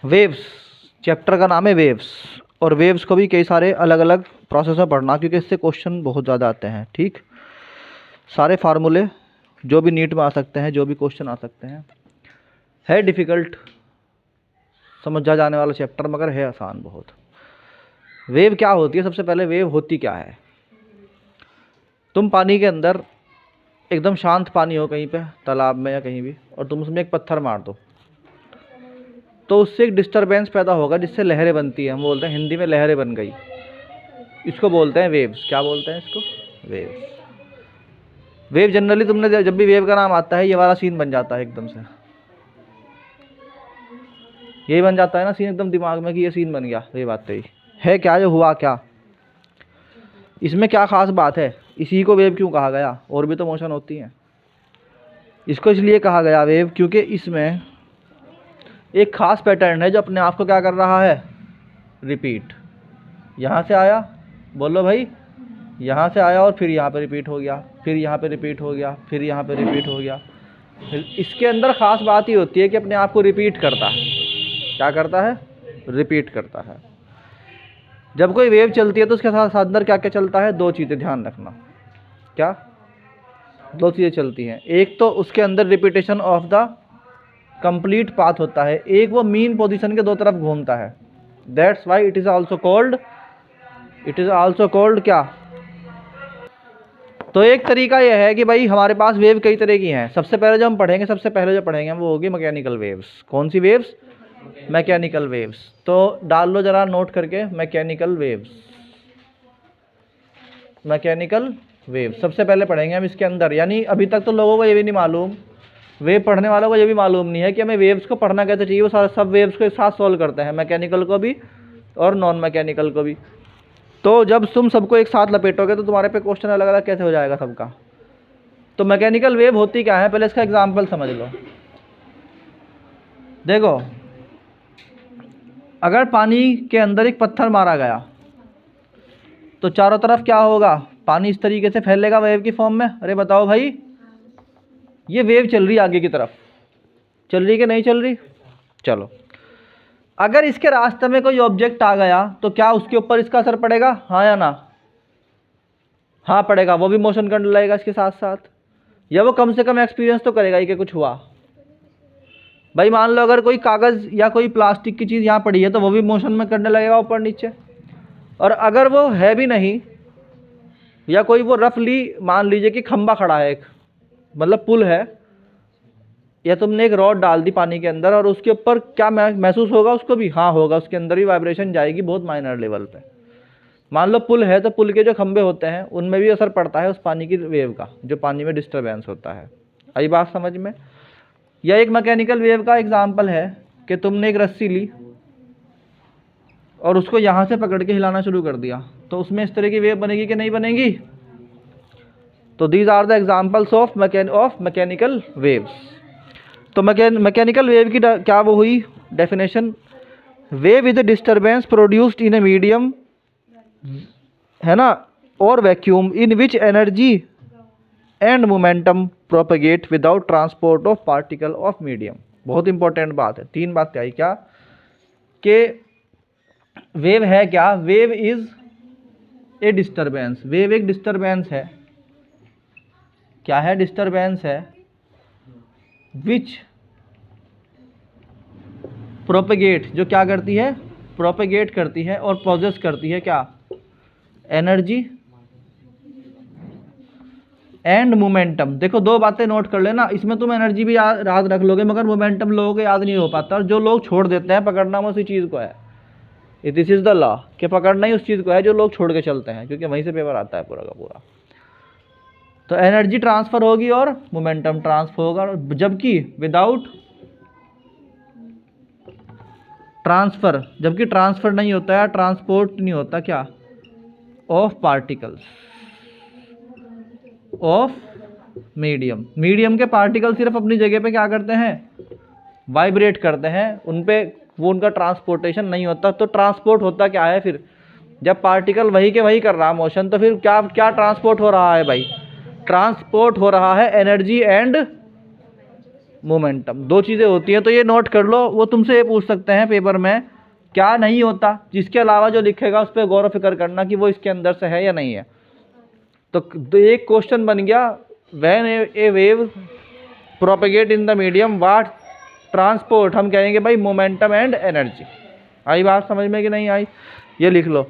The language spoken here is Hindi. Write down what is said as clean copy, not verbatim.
वेव्स, चैप्टर का नाम है वेव्स। और वेव्स को भी कई सारे अलग अलग प्रोसेस में पढ़ना, क्योंकि इससे क्वेश्चन बहुत ज़्यादा आते हैं। ठीक, सारे फार्मूले जो भी नीट में आ सकते हैं, जो भी क्वेश्चन आ सकते हैं। है डिफ़िकल्ट, समझा जाने वाला चैप्टर, मगर है आसान बहुत। वेव क्या होती है? सबसे पहले वेव होती क्या है? तुम पानी के अंदर, एकदम शांत पानी हो कहीं पे, तालाब में या कहीं भी, और तुम उसमें एक पत्थर मार दो, तो उससे एक डिस्टरबेंस पैदा होगा जिससे लहरें बनती हैं। हम बोलते हैं हिंदी में लहरें बन गई, इसको बोलते हैं वेव्स। क्या बोलते हैं इसको? वेव्स। वेव जनरली, तुमने जब भी वेव का नाम आता है ये वाला सीन बन जाता है एकदम से, यही बन जाता है ना सीन एकदम दिमाग में कि ये सीन बन गया वेव आते ही। है क्या, जो हुआ क्या? इसमें क्या खास बात है? इसी को वेव क्यों कहा गया? और भी तो मोशन होती हैं। इसको इसलिए कहा गया वेव क्योंकि इसमें एक खास पैटर्न है जो अपने आप को क्या कर रहा है? रिपीट। यहाँ से आया, बोलो भाई, यहाँ से आया और फिर यहाँ पे रिपीट हो गया, फिर यहाँ पे रिपीट हो गया, फिर यहाँ पे रिपीट हो गया। इसके अंदर ख़ास बात ये होती है कि अपने आप को रिपीट करता है। क्या करता है? रिपीट करता है। जब कोई वेव चलती है तो उसके साथ अंदर क्या क्या चलता है? दो चीज़ें ध्यान रखना। क्या? दो चीज़ें चलती हैं। एक तो उसके अंदर repetition of the complete path होता है, एक वो मीन पोजीशन के दो तरफ घूमता है। That's why it is also called क्या? तो एक तरीका यह है कि भाई हमारे पास वेव कई तरह की हैं। सबसे पहले जो पढ़ेंगे वो होगी मैकेनिकल वेव्स। कौन सी वेव्स? Mechanical waves. तो डाल लो जरा नोट करके, मैकेनिकल वेव्स। मैकेनिकल वेव सबसे पहले पढ़ेंगे हम इसके अंदर। यानी अभी तक तो लोगों को ये भी नहीं मालूम, वेव पढ़ने वालों को ये भी मालूम नहीं है कि हमें वेव्स को पढ़ना कैसे चाहिए। वो सारे सब वेव्स को एक साथ सॉल्व करते हैं, मैकेनिकल को भी और नॉन मैकेनिकल को भी। तो जब तुम सबको एक साथ लपेटोगे तो तुम्हारे पे क्वेश्चन अलग अलग कैसे हो जाएगा सबका। तो मैकेनिकल वेव होती क्या है, पहले इसका एग्जाम्पल समझ लो। देखो, अगर पानी के अंदर एक पत्थर मारा गया तो चारों तरफ क्या होगा? पानी इस तरीके से फैलेगा वेव की फॉर्म में। अरे बताओ भाई, ये वेव चल रही है आगे की तरफ, चल रही कि नहीं चल रही? चलो, अगर इसके रास्ते में कोई ऑब्जेक्ट आ गया तो क्या उसके ऊपर इसका असर पड़ेगा? हाँ या ना? हाँ पड़ेगा। वो भी मोशन करने लगेगा इसके साथ साथ, या वो कम से कम एक्सपीरियंस तो करेगा ही कि कुछ हुआ। भाई मान लो अगर कोई कागज़ या कोई प्लास्टिक की चीज़ यहाँ पड़ी है तो वो भी मोशन में करने लगेगा ऊपर नीचे। और अगर वो है भी नहीं, या कोई वो रफली मान लीजिए कि खंबा खड़ा है, एक मतलब पुल है, या तुमने एक रॉड डाल दी पानी के अंदर और उसके ऊपर क्या महसूस होगा? उसको भी हाँ होगा, उसके अंदर भी वाइब्रेशन जाएगी बहुत माइनर लेवल पे। मान लो पुल है तो पुल के जो खंबे होते हैं उनमें भी असर पड़ता है उस पानी की वेव का, जो पानी में डिस्टर्बेंस होता है। आई बात समझ में? या एक मैकेनिकल वेव का एग्जाम्पल है कि तुमने एक रस्सी ली और उसको यहाँ से पकड़ के हिलाना शुरू कर दिया, तो उसमें इस तरह की वेव बनेगी कि नहीं बनेगी? तो these are the examples of mechanical waves. तो मैकेनिकल वेव की क्या वो हुई definition? Wave is a disturbance produced in a medium, है ना, और vacuum in which energy and momentum propagate without transport of particle of medium. बहुत इंपॉर्टेंट बात है। तीन बातें आई क्या? कि वेव है क्या? Wave is a disturbance. Wave एक डिस्टर्बेंस है। क्या है? डिस्टर्बेंस है विच प्रोपेगेट, जो क्या करती है? प्रोपेगेट करती है और प्रोसेस करती है क्या? Energy and momentum. देखो दो बातें नोट कर लेना, इसमें तुम एनर्जी भी याद रख लोगे मगर मोमेंटम लोगों को याद नहीं हो पाता। और जो लोग छोड़ देते हैं पकड़ना में उसी चीज़ को है। दिस इज द लॉ, कि पकड़ना ही उस चीज़ को है जो लोग छोड़ के चलते हैं, क्योंकि वहीं से पेपर आता है पूरा का पूरा। तो एनर्जी ट्रांसफर होगी और मोमेंटम ट्रांसफर होगा, जबकि विदाउट ट्रांसफर, जबकि ट्रांसफर नहीं होता है, ट्रांसपोर्ट नहीं होता क्या? Of particles of medium. Medium के पार्टिकल सिर्फ अपनी जगह पे क्या करते हैं? वाइब्रेट करते हैं, उन पे वो उनका ट्रांसपोर्टेशन नहीं होता। तो ट्रांसपोर्ट होता क्या है फिर? जब पार्टिकल वही के वही कर रहा मोशन, तो फिर क्या क्या ट्रांसपोर्ट हो रहा है भाई? ट्रांसपोर्ट हो रहा है एनर्जी एंड मोमेंटम, दो चीज़ें होती हैं। तो ये नोट कर लो, वो तुमसे ये पूछ सकते हैं पेपर में क्या नहीं होता, जिसके अलावा जो लिखेगा उस पर गौर फिक्र करना कि वो इसके अंदर से है या नहीं है। तो एक क्वेश्चन बन गया, when A wave propagate in the medium what transport, हम कहेंगे भाई मोमेंटम एंड एनर्जी। आई बात समझ में कि नहीं आई? ये लिख लो।